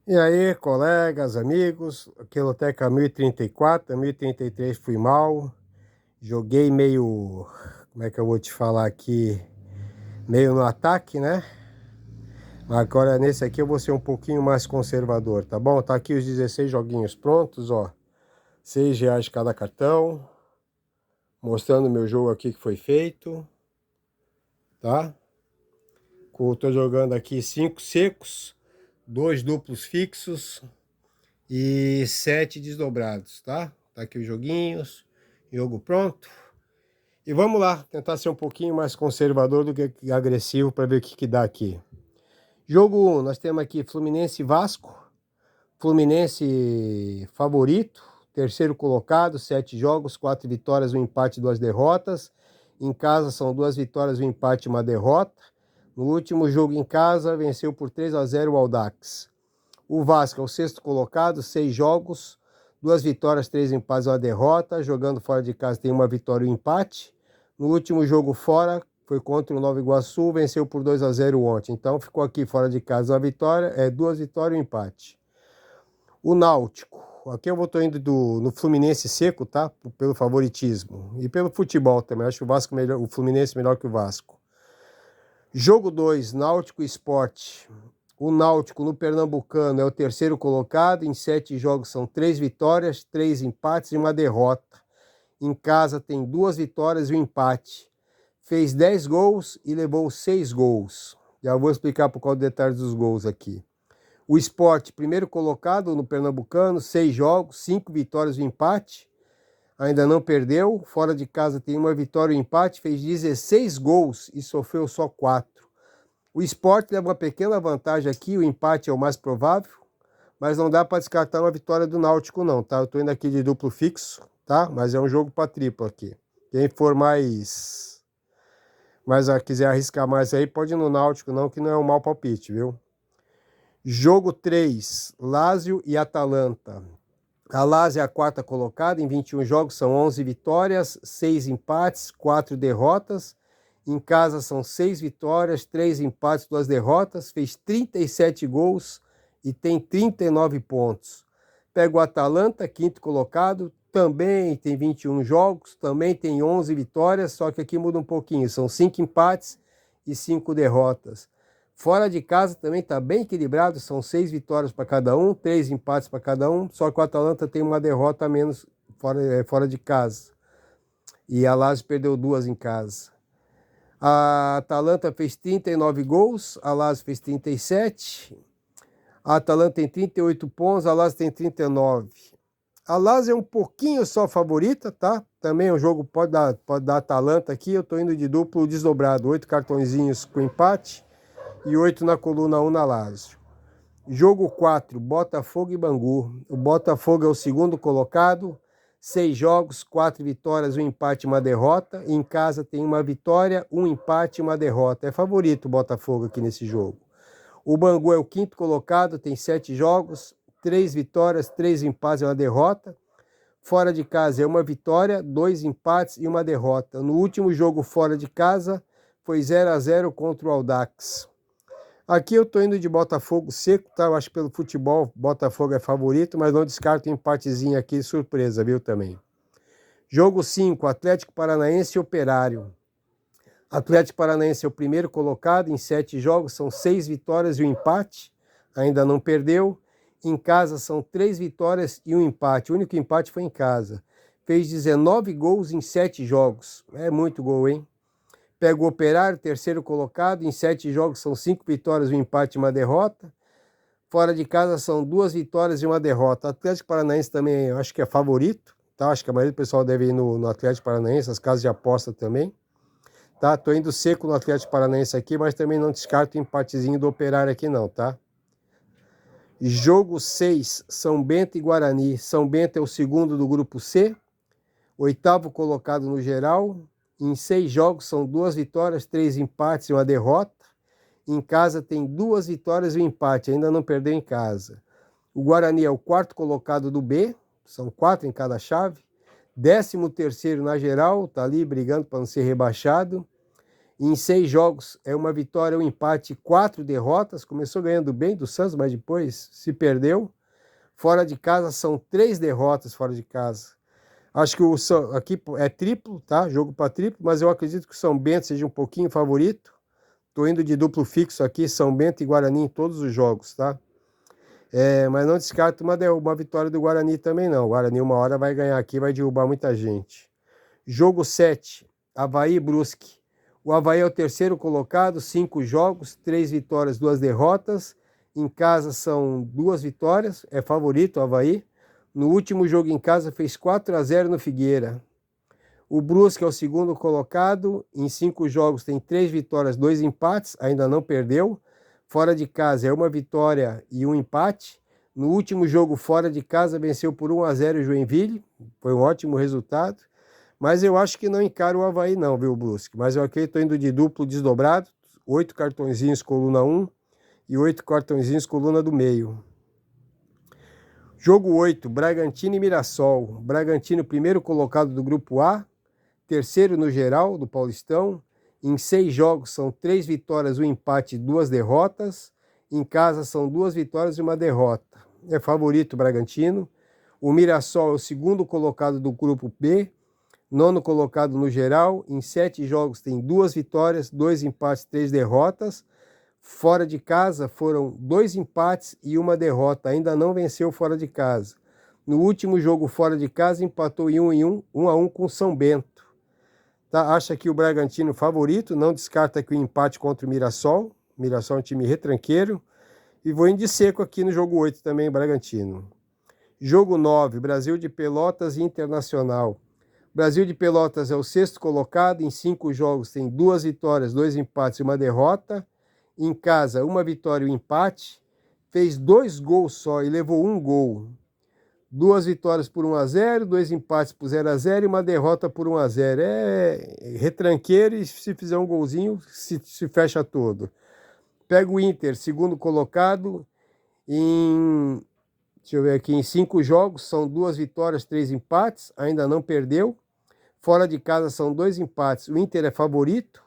E aí, colegas, amigos, Queloteca 1034, 1033 fui mal, joguei meio, como é que eu vou te falar aqui, meio no ataque, né? Agora nesse aqui eu vou ser um pouquinho mais conservador, tá bom? Tá aqui os 16 joguinhos prontos, ó, R$ 6 cada cartão, mostrando meu jogo aqui que foi feito, tá? Tô jogando aqui 5 secos, 2 duplos fixos, e 7 desdobrados, tá? Tá aqui os joguinhos, jogo pronto. E vamos lá, tentar ser um pouquinho mais conservador do que agressivo para ver o que dá aqui. Jogo 1, nós temos aqui Fluminense e Vasco. Fluminense favorito, terceiro colocado, 7 jogos, 4 vitórias, 1 empate, 2 derrotas. Em casa são 2 vitórias, 1 empate e 1 derrota. No último jogo em casa, venceu por 3-0 o Audax. O Vasco é o sexto colocado, 6 jogos, 2 vitórias, 3 empates e 1 derrota. Jogando fora de casa tem 1 vitória e 1 empate. No último jogo fora, foi contra o Nova Iguaçu, venceu por 2-0 ontem. Então ficou aqui fora de casa 1 vitória, 2 vitórias e 1 empate. O Náutico, aqui eu estou indo no Fluminense seco, tá? Pelo favoritismo. E pelo futebol também, acho o Vasco melhor, o Fluminense melhor que o Vasco. Jogo 2, Náutico e Sport. O Náutico no Pernambucano é o terceiro colocado, em 7 jogos são 3 vitórias, 3 empates e 1 derrota. Em casa tem 2 vitórias e 1 empate. Fez 10 gols e levou 6 gols. Já vou explicar por qual detalhes dos gols aqui. O Sport, primeiro colocado no Pernambucano, 6 jogos, 5 vitórias e 1 empate. Ainda não perdeu, fora de casa tem 1 vitória e 1 empate, fez 16 gols e sofreu só 4. O Sport leva uma pequena vantagem aqui, o empate é o mais provável, mas não dá para descartar uma vitória do Náutico não, tá? Eu estou indo aqui de duplo fixo, tá? Mas é um jogo para triplo aqui. Quem for quiser arriscar mais aí, pode ir no Náutico não, que não é um mau palpite, viu? Jogo 3, Lazio e Atalanta. A Lazio é a quarta colocada, em 21 jogos são 11 vitórias, 6 empates, 4 derrotas. Em casa são 6 vitórias, 3 empates, 2 derrotas, fez 37 gols e tem 39 pontos. Pega o Atalanta, quinto colocado, também tem 21 jogos, também tem 11 vitórias, só que aqui muda um pouquinho, são 5 empates e 5 derrotas. Fora de casa também está bem equilibrado, são 6 vitórias para cada um, 3 empates para cada um, só que o Atalanta tem 1 derrota a menos fora de casa. E a Lazio perdeu 2 em casa. A Atalanta fez 39 gols, a Lazio fez 37. A Atalanta tem 38 pontos, a Lazio tem 39. A Lazio é um pouquinho só favorita, tá? Também o jogo pode dar Atalanta aqui. Eu estou indo de duplo desdobrado, 8 cartõezinhos com empate e 8 na coluna 1 na Lazio. Jogo 4, Botafogo e Bangu. O Botafogo é o segundo colocado, 6 jogos, 4 vitórias, 1 empate e 1 derrota. Em casa tem 1 vitória, 1 empate e 1 derrota. É favorito o Botafogo aqui nesse jogo. O Bangu é o quinto colocado, tem 7 jogos, 3 vitórias, 3 empates e 1 derrota. Fora de casa é 1 vitória, 2 empates e 1 derrota. No último jogo fora de casa foi 0-0 contra o Audax. Aqui eu estou indo de Botafogo seco, tá? Eu acho que pelo futebol Botafogo é favorito, mas não descarto um empatezinho aqui, surpresa, viu, também. Jogo 5, Atlético Paranaense e Operário. Atlético Paranaense é o primeiro colocado, em 7 jogos, são 6 vitórias e 1 empate, ainda não perdeu. Em casa são 3 vitórias e 1 empate, o único empate foi em casa. Fez 19 gols em 7 jogos, é muito gol, hein? Pega o Operário, terceiro colocado, em 7 jogos são 5 vitórias, 1 empate e 1 derrota. Fora de casa são 2 vitórias e 1 derrota. O Atlético Paranaense também eu acho que é favorito, tá? Acho que a maioria do pessoal deve ir no Atlético Paranaense, as casas de aposta também. Tá? Tô indo seco no Atlético Paranaense aqui, mas também não descarto o empatezinho do Operário aqui não, tá? Jogo 6, São Bento e Guarani. São Bento é o segundo do grupo C, 8º colocado no geral. Em 6 jogos são 2 vitórias, 3 empates e 1 derrota. Em casa tem 2 vitórias e 1 empate, ainda não perdeu em casa. O Guarani é o 4º colocado do B, são 4 em cada chave. 13º na geral, tá ali brigando para não ser rebaixado. Em 6 jogos é uma vitória, um empate, 4 derrotas. Começou ganhando bem do Santos, mas depois se perdeu. Fora de casa são 3 derrotas fora de casa. Acho que aqui é triplo, tá? Jogo para triplo, mas eu acredito que o São Bento seja um pouquinho favorito. Tô indo de duplo fixo aqui, São Bento e Guarani em todos os jogos, tá? Mas não descarto uma vitória do Guarani também não. O Guarani uma hora vai ganhar aqui, vai derrubar muita gente. Jogo 7, Avaí e Brusque. O Avaí é o terceiro colocado, 5 jogos, 3 vitórias, 2 derrotas. Em casa são 2 vitórias, é favorito o Avaí. No último jogo em casa fez 4-0 no Figueira. O Brusque é o segundo colocado, em 5 jogos tem 3 vitórias, 2 empates, ainda não perdeu. Fora de casa é uma vitória e um empate. No último jogo fora de casa venceu por 1-0 o Joinville, foi um ótimo resultado. Mas eu acho que não encaro o Avaí não, viu, Brusque? Mas eu aqui estou indo de duplo desdobrado, 8 cartõezinhos coluna 1 e 8 cartõezinhos coluna do meio. Jogo 8, Bragantino e Mirassol. Bragantino primeiro colocado do grupo A, terceiro no geral do Paulistão. Em 6 jogos são 3 vitórias, um empate e 2 derrotas. Em casa são 2 vitórias e uma derrota. É favorito o Bragantino. O Mirassol é o segundo colocado do grupo B, nono colocado no geral. Em 7 jogos tem 2 vitórias, 2 empates, 3 derrotas. Fora de casa foram 2 empates e uma derrota. Ainda não venceu fora de casa. No último jogo fora de casa empatou em 1-1 com o São Bento. Tá? Acha que o Bragantino favorito, não descarta que o empate contra o Mirassol. O Mirassol é um time retranqueiro. E vou indo de seco aqui no jogo 8 também, Bragantino. Jogo 9, Brasil de Pelotas e Internacional. Brasil de Pelotas é o sexto colocado, em 5 jogos tem 2 vitórias, 2 empates e uma derrota. Em casa, uma vitória e um empate. Fez 2 gols só e levou 1 gol. 2 vitórias por 1-0, 2 empates por 0-0 e uma derrota por 1-0. É retranqueiro e se fizer um golzinho, se fecha todo. Pega o Inter, segundo colocado, deixa eu ver aqui, em 5 jogos, são 2 vitórias, 3 empates, ainda não perdeu. Fora de casa são 2 empates, o Inter é favorito.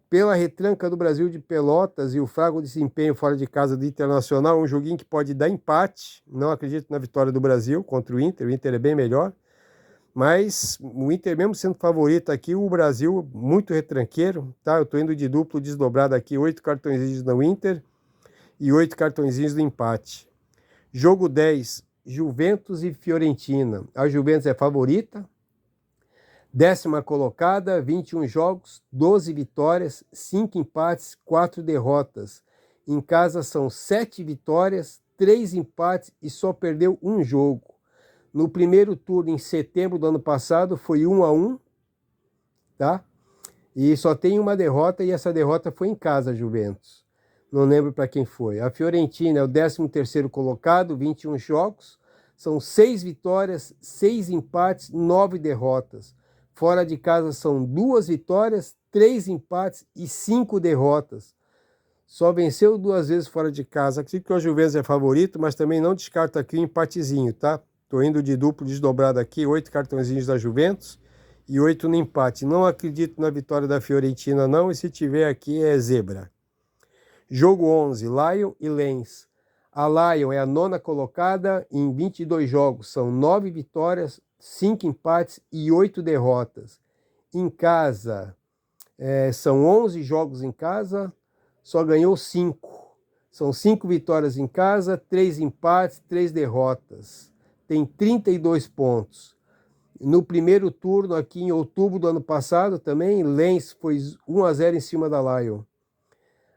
Pela retranca do Brasil de Pelotas e o fraco desempenho fora de casa do Internacional, um joguinho que pode dar empate. Não acredito na vitória do Brasil contra o Inter é bem melhor. Mas o Inter, mesmo sendo favorito aqui, o Brasil muito retranqueiro, tá? Eu estou indo de duplo desdobrado aqui, 8 cartõezinhos no Inter e 8 cartõezinhos do empate. Jogo 10, Juventus e Fiorentina. A Juventus é favorita. 10ª colocada, 21 jogos, 12 vitórias, 5 empates, 4 derrotas. Em casa são 7 vitórias, 3 empates e só perdeu 1 jogo. No primeiro turno, em setembro do ano passado, foi 1-1, tá? E só tem uma derrota e essa derrota foi em casa, Juventus. Não lembro para quem foi. A Fiorentina é o 13º colocado, 21 jogos, são 6 vitórias, 6 empates, 9 derrotas. Fora de casa são 2 vitórias, 3 empates e 5 derrotas. Só venceu 2 vezes fora de casa. Acredito que o Juventus é favorito, mas também não descarto aqui um empatezinho, tá? Estou indo de duplo desdobrado aqui, 8 cartõezinhos da Juventus e 8 no empate. Não acredito na vitória da Fiorentina não, e se tiver aqui é zebra. Jogo 11, Lyon e Lens. A Lyon é a 9ª colocada em 22 jogos, são 9 vitórias, 5 empates e 8 derrotas. Em casa, são 11 jogos em casa, só ganhou 5. São 5 vitórias em casa, 3 empates, 3 derrotas. Tem 32 pontos. No primeiro turno, aqui em outubro do ano passado, também, Lens foi 1-0 em cima da Lyon.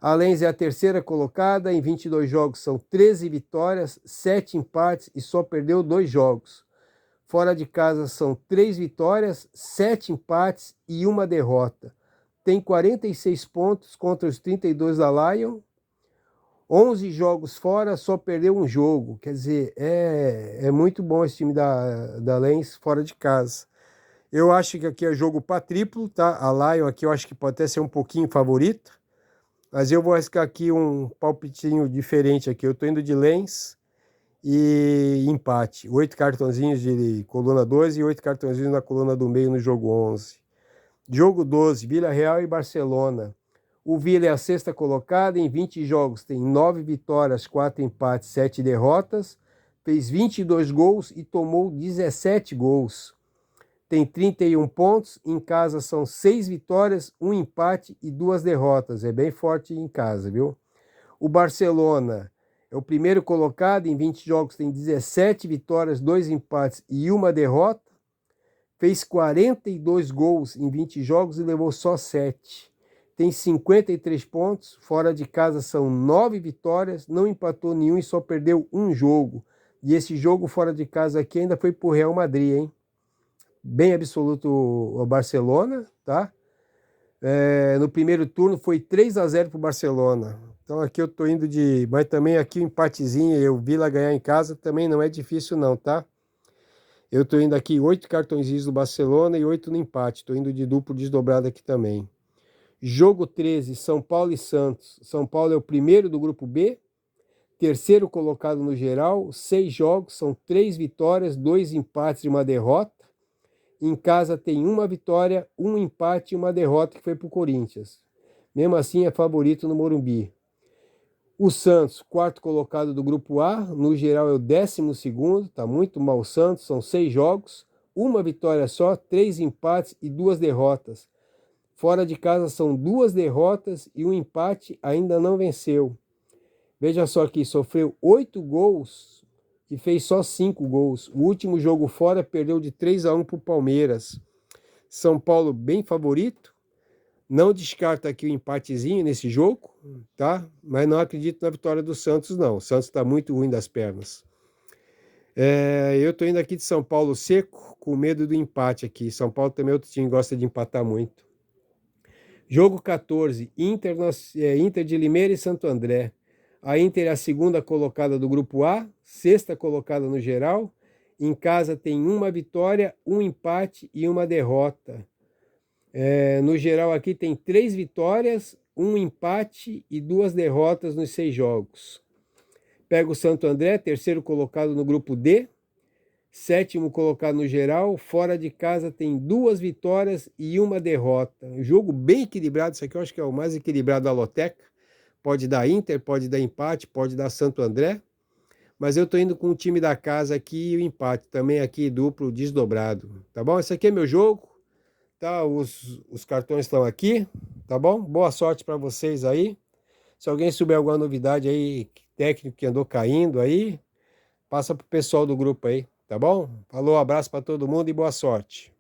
A Lens é a 3ª colocada, em 22 jogos são 13 vitórias, 7 empates e só perdeu 2 jogos. Fora de casa são 3 vitórias, 7 empates e uma derrota. Tem 46 pontos contra os 32 da Lyon. 11 jogos fora, só perdeu 1 jogo. Quer dizer, é muito bom esse time da Lens fora de casa. Eu acho que aqui é jogo para triplo, tá? A Lyon aqui eu acho que pode até ser um pouquinho favorito. Mas eu vou arriscar aqui um palpitinho diferente aqui. Eu estou indo de Lens e empate. 8 cartõezinhos de coluna 2 e 8 cartõezinhos na coluna do meio no jogo 11. Jogo 12, Vila Real e Barcelona. O Vila é a sexta colocada, em 20 jogos tem 9 vitórias, 4 empates, 7 derrotas. Fez 22 gols e tomou 17 gols. Tem 31 pontos, em casa são 6 vitórias, 1 empate e 2 derrotas. É bem forte em casa, viu? O Barcelona é o primeiro colocado, em 20 jogos tem 17 vitórias, 2 empates e 1 derrota. Fez 42 gols em 20 jogos e levou só 7. Tem 53 pontos, fora de casa são 9 vitórias, não empatou nenhum e só perdeu um jogo. E esse jogo fora de casa aqui ainda foi pro Real Madrid, hein? Bem absoluto o Barcelona, tá? No primeiro turno foi 3-0 pro Barcelona. Então aqui eu tô indo de... Mas também aqui o empatezinho, eu Vila ganhar em casa também não é difícil não, tá? Eu tô indo aqui 8 cartõezinhos do Barcelona e 8 no empate. Tô indo de duplo desdobrado aqui também. Jogo 13, São Paulo e Santos. São Paulo é o primeiro do grupo B, terceiro colocado no geral, 6 jogos, são 3 vitórias, 2 empates e 1 derrota. Em casa tem 1 vitória, 1 empate e 1 derrota que foi para o Corinthians. Mesmo assim é favorito no Morumbi. O Santos, quarto colocado do grupo A, no geral é o 12º, tá muito mal o Santos, são 6 jogos, 1 vitória só, 3 empates e 2 derrotas. Fora de casa são 2 derrotas e 1 empate, ainda não venceu. Veja só que sofreu 8 gols e fez só 5 gols. O último jogo fora perdeu de 3-1 para o Palmeiras. São Paulo bem favorito. Não descarta aqui o empatezinho nesse jogo, tá? Mas não acredito na vitória do Santos, não. O Santos está muito ruim das pernas. Eu tô indo aqui de São Paulo seco, com medo do empate aqui. São Paulo também é outro time que gosta de empatar muito. Jogo 14, Inter de Limeira e Santo André. A Inter é a segunda colocada do grupo A, sexta colocada no geral. Em casa tem 1 vitória, 1 empate e 1 derrota. No geral aqui tem 3 vitórias, 1 empate e 2 derrotas nos 6 jogos. Pega o Santo André, terceiro colocado no grupo D, sétimo colocado no geral, fora de casa tem 2 vitórias e 1 derrota. Um jogo bem equilibrado, isso aqui eu acho que é o mais equilibrado da loteca. Pode dar Inter, pode dar empate, pode dar Santo André. Mas eu tô indo com o time da casa aqui e o empate também aqui duplo desdobrado, tá bom? Esse aqui é meu jogo, tá? Os cartões estão aqui, tá bom? Boa sorte para vocês aí. Se alguém souber alguma novidade aí, técnico que andou caindo aí, passa pro pessoal do grupo aí, tá bom? Falou, abraço para todo mundo e boa sorte.